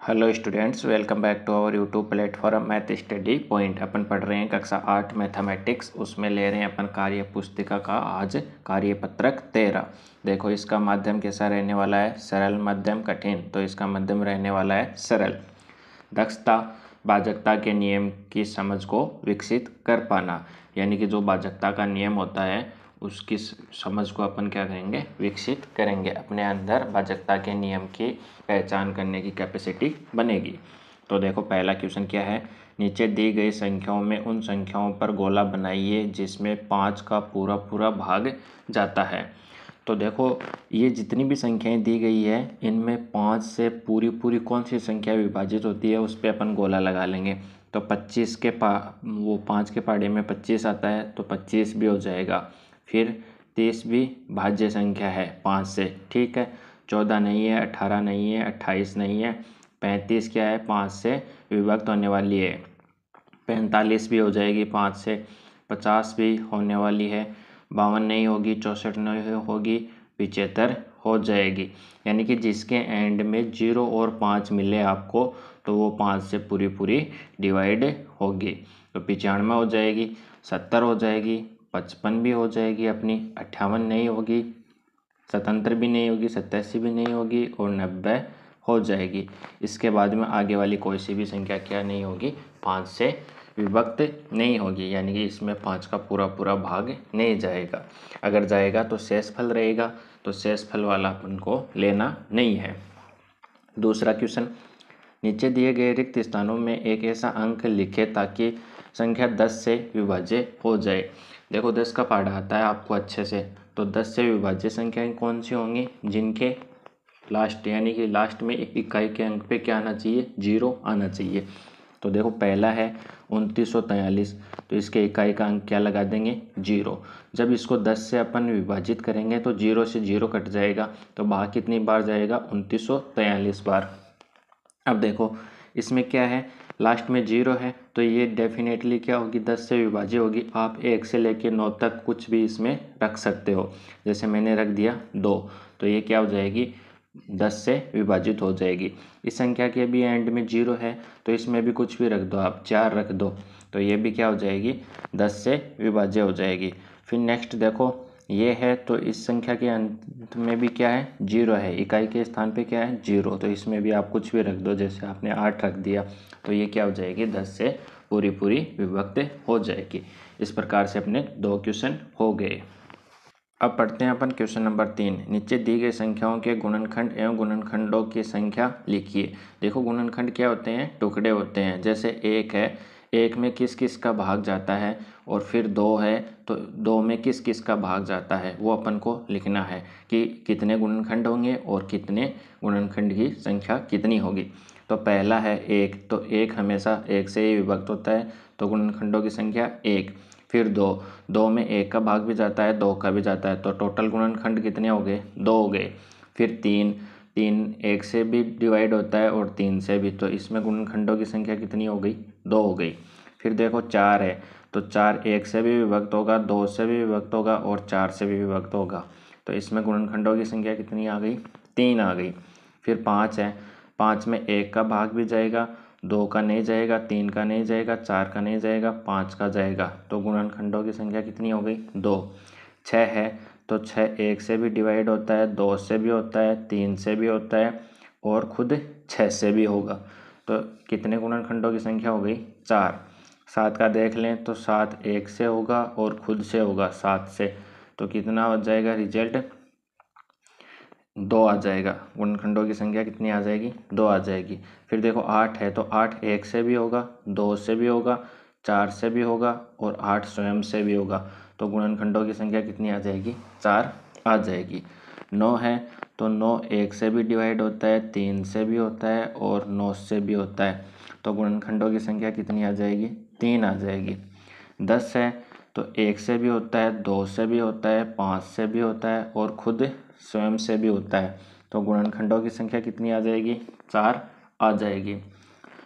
Hello students, welcome back to our YouTube platform math study point. अपन पढ़ रहे हैं कक्षा 8 मैथमेटिक्स। उसमें ले रहे हैं अपन कार्य पुस्तिका का आज कार्यपत्रक 13। देखो इसका माध्यम कैसा रहने वाला है, सरल मध्यम कठिन। तो इसका मध्यम रहने वाला है सरल। दक्षता भाजकता के नियम की समझ को विकसित कर पाना, यानी कि जो भाजकता का नियम होता है उसकी समझ को अपन क्या करेंगे, विकसित करेंगे। अपने अंदर भाजकता के नियम की पहचान करने की कैपेसिटी बनेगी। तो देखो पहला क्वेश्चन क्या है, नीचे दी गई संख्याओं में उन संख्याओं पर गोला बनाइए जिसमें 5 का पूरा पूरा भाग जाता है। तो देखो ये जितनी भी संख्याएं दी गई है इनमें 5 से पूरी पूरी कौन सी संख्या विभाजित होती है उस पर अपन गोला लगा लेंगे। तो 25 के 5 के पहाड़े में 25 आता है तो 25 भी हो जाएगा। फिर 30 भी भाज्य संख्या है 5 से, ठीक है। 14 नहीं है, 18 नहीं है, 28 नहीं है। 35 क्या है, 5 से विभक्त होने वाली है। 45 भी हो जाएगी 5 से। 50 भी होने वाली है। 52 नहीं होगी, 64 नहीं होगी, 75 हो जाएगी। यानी कि जिसके एंड में 0 और 5 मिले आपको तो वो 5 से पूरी पूरी डिवाइड होगी। तो 95 हो जाएगी, 70 हो जाएगी, 55 भी हो जाएगी अपनी, 58 नहीं होगी, 77 भी नहीं होगी, 87 भी नहीं होगी और 90 हो जाएगी। इसके बाद में आगे वाली कोई सी भी संख्या क्या नहीं होगी, 5 से विभक्त नहीं होगी, यानी कि इसमें 5 का पूरा पूरा भाग नहीं जाएगा। अगर जाएगा तो शेषफल रहेगा, तो शेषफल वाला अपन को लेना नहीं है। दूसरा क्वेश्चन, नीचे दिए गए रिक्त स्थानों में एक ऐसा अंक लिखे ताकि संख्या 10 से विभाज्य हो जाए। देखो 10 का पहाड़ा आता है आपको अच्छे से, तो 10 से विभाज्य संख्याएं कौन सी होंगी, जिनके लास्ट यानी कि लास्ट में एक इकाई के अंक पे क्या आना चाहिए, 0 आना चाहिए। तो देखो पहला है 2943, तो इसके इकाई का अंक क्या लगा देंगे, 0। जब इसको 10 से अपन विभाजित करेंगे तो 0 से 0 कट जाएगा, तो बाहर कितनी बार जाएगा, 2943 बार। अब देखो इसमें क्या है, लास्ट में 0 है तो ये डेफिनेटली क्या होगी, 10 से विभाज्य होगी। आप 1 से लेकर 9 तक कुछ भी इसमें रख सकते हो। जैसे मैंने रख दिया 2, तो ये क्या हो जाएगी, 10 से विभाजित हो जाएगी। इस संख्या के भी एंड में 0 है तो इसमें भी कुछ भी रख दो, आप 4 रख दो, तो ये भी क्या हो जाएगी, 10 से विभाज्य हो जाएगी। फिर नेक्स्ट देखो ये है, तो इस संख्या के अंत में भी क्या है, 0 है, इकाई के स्थान पे क्या है, 0, तो इसमें भी आप कुछ भी रख दो। जैसे आपने 8 रख दिया तो ये क्या हो जाएगी, 10 से पूरी पूरी विभक्त हो जाएगी। इस प्रकार से अपने 2 क्वेश्चन हो गए। अब पढ़ते हैं अपन क्वेश्चन नंबर 3। नीचे दी गई संख्याओं के गुणनखंड एवं गुणनखंडों की संख्या लिखिए। देखो गुणनखंड क्या होते हैं, टुकड़े होते हैं। जैसे 1 है, 1 में किस किस का भाग जाता है, और फिर 2 है तो 2 में किस किस का भाग जाता है, वो अपन को लिखना है कि कितने गुणनखंड होंगे और कितने गुणनखंड की संख्या कितनी होगी। तो पहला है 1, तो 1 हमेशा 1 से ही विभक्त होता है, तो गुणनखंडों की संख्या 1। फिर 2 में 1 का भाग भी जाता है, 2 का भी जाता है, तो टोटल गुणनखंड कितने हो गए, 2 हो गए। फिर 3 1 से भी डिवाइड होता है और 3 से भी, तो इसमें गुणनखंडों की संख्या कितनी हो गई, 2 हो गई। फिर देखो 4 है, तो 4 1 से भी विभक्त होगा, 2 से भी विभक्त होगा और 4 से भी विभक्त होगा, तो इसमें गुणनखंडों की संख्या कितनी आ गई, 3 आ गई। फिर 5 है, 5 में 1 का भाग भी जाएगा, 2 का नहीं जाएगा, 3 का नहीं जाएगा, 4 का नहीं जाएगा, 5 का जाएगा, तो गुणनखंडों की संख्या कितनी हो गई, 2। 6 है, तो 6 1 से भी डिवाइड होता है, 2 से भी होता है, 3 से भी होता है और खुद 6 से भी होगा, तो कितने गुणनखंडों की संख्या हो गई, 4। 7 का देख लें तो 7 1 से होगा और खुद से होगा 7 से, तो कितना हो जाएगा, रिजल्ट 2 आ जाएगा। गुणनखंडों की संख्या कितनी आ जाएगी, 2 आ जाएगी। फिर देखो 8 है, तो 8 1 से भी होगा, 2 से भी होगा, 4 से भी होगा और 8 स्वयं से भी होगा, तो गुणनखंडों की संख्या कितनी आ जाएगी, 4 आ जाएगी। 9 है, तो 9 1 से भी डिवाइड होता है, 3 से भी होता है और 9 से भी होता है, तो गुणनखंडों की संख्या कितनी आ जाएगी, 3 आ जाएगी। 10 है, तो 1 से भी होता है, 2 से भी होता है, 5 से भी होता है और खुद स्वयं से भी होता है, तो गुणनखंडों की संख्या कितनी आ जाएगी, 4 आ जाएगी।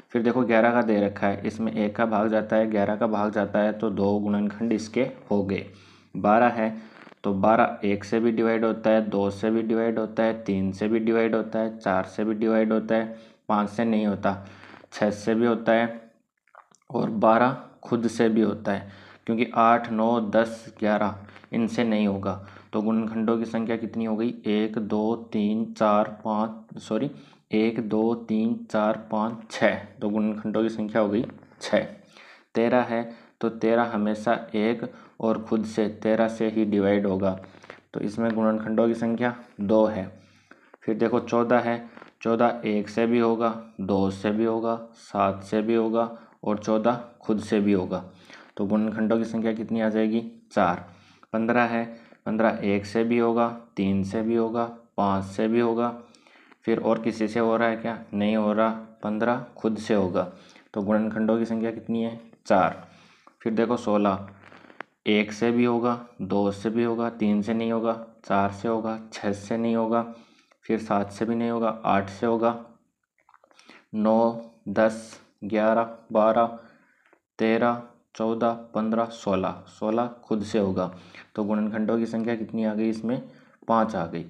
फिर देखो 11 का दे रखा है, इसमें 1 का भाग जाता है, 11 का भाग जाता है, तो 2 गुणनखंड इसके हो गए। 12 है, तो 12 1 से भी डिवाइड होता है, 2 से भी डिवाइड होता है, 3 से भी डिवाइड होता है, 4 से भी डिवाइड होता है, 5 से नहीं होता, 6 से भी होता है और 12 खुद से भी होता है, क्योंकि 8, 9, 10, 11 इनसे नहीं होगा। तो गुणनखंडों की संख्या कितनी हो गई? 1, 2, 3, 4, 5 सॉरी 1, 2, 3, 4, 5, 6। तो गुणनखंडों की संख्या हो गई 6। 13 है तो 13 हमेशा 1 और खुद से 13 से ही डिवाइड होगा, तो इसमें गुणनखंडों की संख्या 2 है। फिर देखो 14 है, 14 1 से भी होगा, 2 से भी होगा, 7 से भी होगा और 14 खुद से भी होगा। तो गुणनखंडों की संख्या कितनी आ जाएगी? 4। 15 है, 15 1 से भी होगा, 3 से भी होगा, 5 से भी होगा। फिर और किसी से हो रहा है क्या? नहीं हो रहा, 15 खुद से होगा। तो गुणनखंडों की संख्या कितनी है? 4। फिर देखो 16 1 से भी होगा, 2 से भी होगा, 3 से नहीं होगा, 4 से होगा, 6 से नहीं होगा, फिर 7 से भी नहीं होगा, 8 से होगा, 9, 10, 11, 12, 13, 14, 15, 16, 16 खुद से होगा। तो गुणनखंडों की संख्या कितनी आ गई? इसमें 5 आ गई।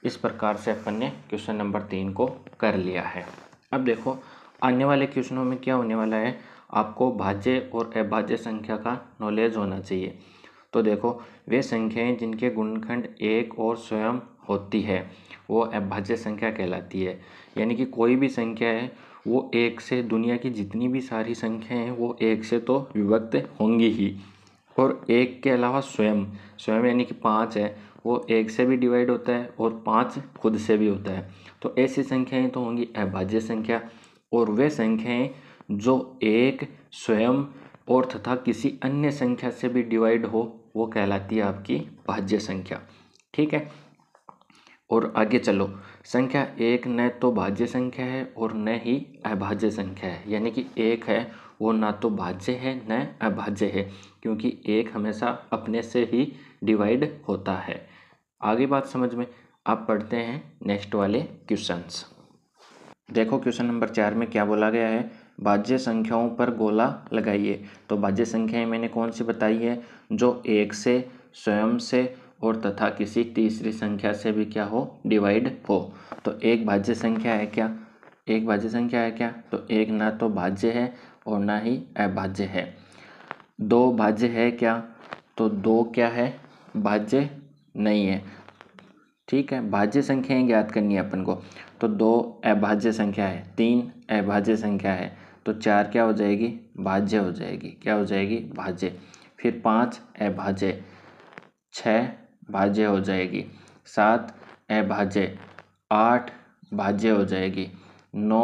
इस प्रकार से अपन ने क्वेश्चन नंबर 3 को कर लिया है। अब देखो आने वाले क्वेश्चनों में क्या होने वाला है, आपको भाज्य और अभाज्य संख्या का नॉलेज होना चाहिए। तो देखो वे संख्याएं जिनके गुणनखंड 1 और स्वयं होती है वो अभाज्य संख्या कहलाती है। यानी कि कोई भी संख्या है वो 1 से, दुनिया की जितनी भी सारी संख्याएं हैं वो 1 से तो विभक्त होंगी ही, और 1 के अलावा स्वयं स्वयं यानी कि 5 है, वो 1 से भी डिवाइड होता है और 5 खुद से भी होता है। तो ऐसी संख्याएं तो होंगी अभाज्य संख्या। और वे संख्याएं जो 1 स्वयं और तथा किसी अन्य संख्या से भी डिवाइड हो वो कहलाती है आपकी भाज्य संख्या। ठीक है, और आगे चलो, संख्या 1 न तो भाज्य संख्या है और न ही अभाज्य संख्या है। यानी कि 1 है वो ना तो भाज्य है न अभाज्य है, क्योंकि 1 हमेशा अपने से ही डिवाइड होता है। आगे बात समझ में। आप पढ़ते हैं नेक्स्ट वाले क्वेश्चंस। देखो क्वेश्चन नंबर 4 में क्या बोला गया है, भाज्य संख्याओं पर गोला लगाइए। तो भाज्य संख्याएं मैंने कौन सी बताई है? जो 1 से, स्वयं से और तथा किसी तीसरी संख्या से भी क्या हो? डिवाइड हो। तो एक भाज्य संख्या है क्या? एक भाज्य संख्या है क्या? तो एक ना तो भाज्य है और ना ही अभाज्य है। 2 भाज्य है क्या? तो 2 क्या है? भाज्य नहीं है। ठीक है, भाज्य संख्याएं ज्ञात करनी है अपन को। तो 2 अभाज्य संख्या है, 3 अभाज्य संख्या है, तो 4 क्या हो जाएगी? भाज्य हो जाएगी। क्या हो जाएगी? भाज्य। फिर 5 अभाज्य, 6 भाज्य हो जाएगी, 7 अभाज्य, 8 भाज्य हो जाएगी, 9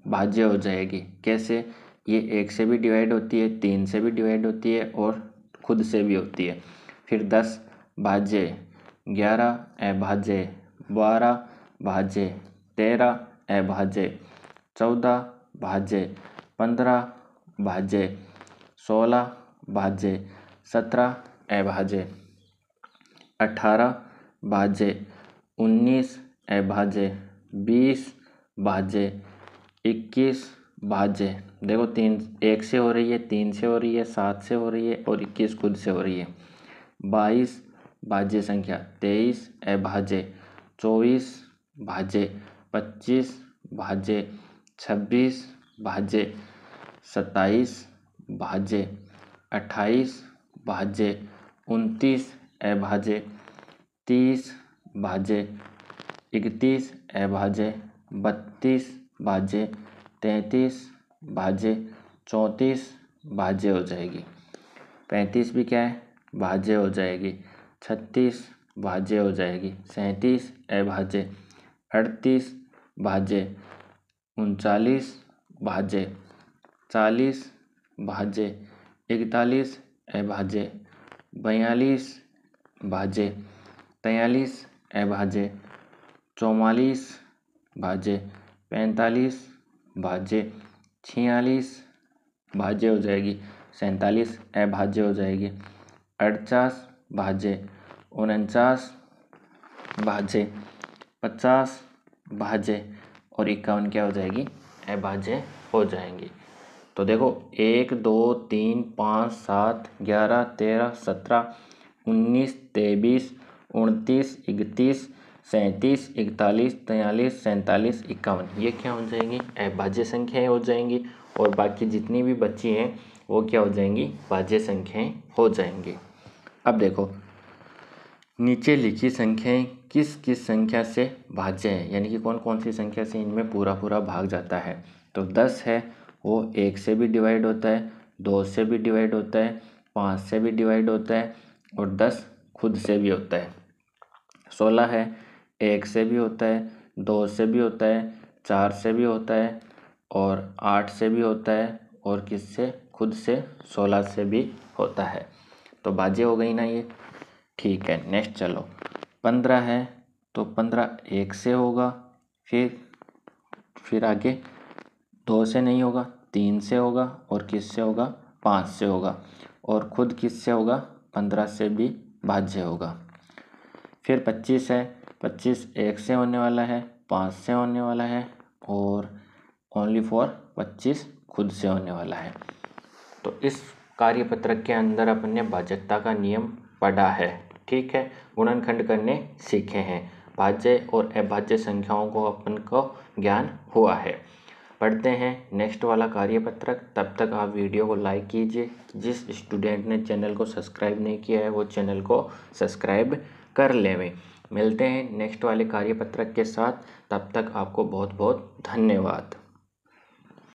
भाज्य हो जाएगी। कैसे? ये 1 से भी डिवाइड होती है, 3 से भी डिवाइड होती है और खुद से भी होती है। फिर 10 भाज्य, 11 अभाज्य, 12 भाज्य, 13 अभाज्य, 14 भाज्य, 15 भाज्य, 16 भाज्य, 17 अभाज्य, 18 भाज्य, 19 अभाज्य, 20 भाज्य, 21 भाज्य। देखो 3 1 से हो रही है, 3 से हो रही है, 7 से हो रही है और 21 खुद से हो रही है। 22 भाज्य संख्या, 23 अभाज्य, 24 भाज्य, 25 भाज्य, 26 भाज्य, 27 भाज्य, 28 भाज्य, 29 अभाज्य, 30 भाज्य, 31 अभाज्य, 32 भाज्य, 33 भाज्य, 34 भाज्य हो जाएगी। 35 भी क्या है? भाज्य हो जाएगी। 36 भाज्य हो जाएगी। 37 अभाज्य, 38 भाज्य, 39 भाज्य, 40 भाज्य, 41 अभाज्य, 42 भाज्य, 43 अभाज्य, 44 भाज्य, 45 भाज्य, 46 भाज्य हो जाएगी, 47 अभाज्य हो जाएगी, 48 भाज्य, 49 भाज्य, 50 भाज्य और 51 क्या हो जाएगी? अभाज्य हो जाएंगी। तो देखो 1, 2, 3, 5, 7, 11, 13, 17, 19, 23, 29, 31, 37, 41, 43, 47, 51, ये क्या हो जाएंगी? अभाज्य संख्याएं हो जाएंगी। और बाकी जितनी भी बची हैं वो क्या हो जाएंगी? भाज्य संख्याएं हो जाएंगी। अब देखो नीचे लिखी संख्याएं किस किस संख्या से भाज्य हैं, यानी कि कौन कौन सी संख्या से इनमें पूरा पूरा भाग जाता है। तो 10 है वो 1 से भी डिवाइड होता है, 2 से भी डिवाइड होता है, 5 से भी डिवाइड होता है और 10 खुद से भी होता है। 16 है 1 से भी होता है, 2 से भी होता है, 4 से भी होता है और 8 से भी होता है और किससे? खुद से 16 से भी होता है। तो भाज्य हो गई ना ये। ठीक है, नेक्स्ट चलो 15 है तो 15 1 से होगा, फिर आगे 2 से नहीं होगा, 3 से होगा और किससे होगा? 5 से होगा और खुद किससे होगा? 15 से भी भाज्य होगा। फिर 25 है, 25 1 से होने वाला है, 5 से होने वाला है और ओनली फॉर 25 खुद से होने वाला है। तो इस कार्यपत्रक के अंदर अपन ने भाजकता का नियम पढ़ा है। ठीक है, गुणनखंड करने सीखे हैं, भाज्य और अभाज्य संख्याओं को अपन को ज्ञान हुआ है। पढ़ते हैं नेक्स्ट वाला कार्यपत्रक। तब तक आप वीडियो को लाइक कीजिए। जिस स्टूडेंट ने चैनल को सब्सक्राइब नहीं किया है वो चैनल को सब्सक्राइब कर लें। मिलते हैं नेक्स्ट वाले कार्यपत्रक के साथ, तब तक आपको बहुत बहुत धन्यवाद।